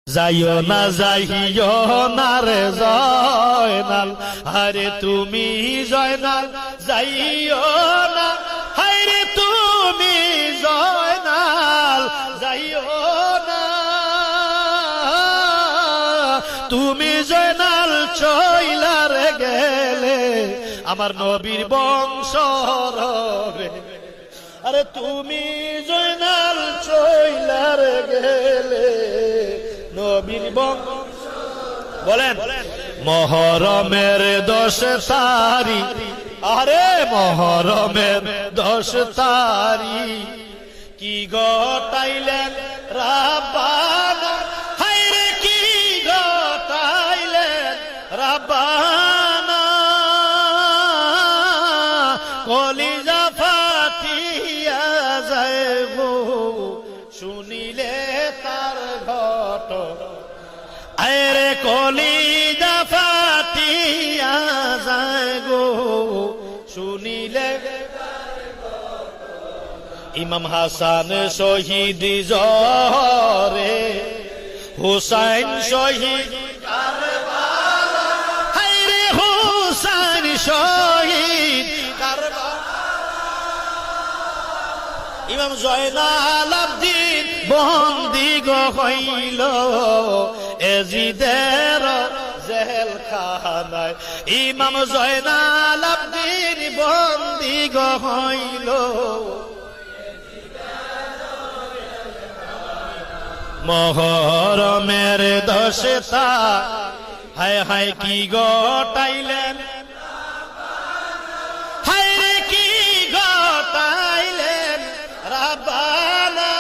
যাইও না যাইও না রে জয়নাল, আরে তুমি জয়নাল যাইও না, হায়রে তুমি জয়নাল যাইও না, তুমি জয়নাল চইলার গেলে আমার নবীর বংশ রবে, আরে তুমি জয়নাল চইলার গেলে নবীর বংশ। বলেন মহরমের 10 তারিখ, আরে মহরমের 10 তারিখ কি গটাইলেন রাব্বানা, হায়রে কি গটাইলেন রাব্বানা, কলিজা ফাটিয়া যায় গো শুনিলে তার ঘটনা, আরে কলিজা ফাটিয়া যায় গো শুনিলে। ইমাম হাসান শহীদ জহরে, হুসাইন শহীদ কারবালা, হায়রে হুসাইন শহীদ কারবালা, ইমাম জয়নাল আবদিন বন্দী হইল এজিদের জেলখানায়, ইমাম জয়নাল আবদিন বন্দী হইল মহরমের 10 তারিখ, হায় হায় কি গটাইলেন, হায়রে কি গটাইলেন রাব্বানা,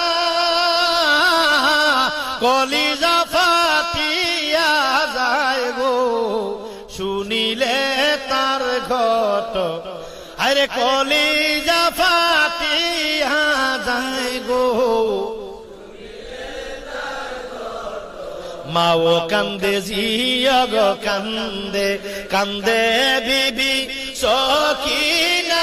কলিজা ফাটিয়া যায় গো শুনিলে তার ঘটনা, আরে কলিজা ফাটিয়া যায় গো। মাও কান্দে জিয়া গো কান্দে, কান্দে বিবি সখিনা,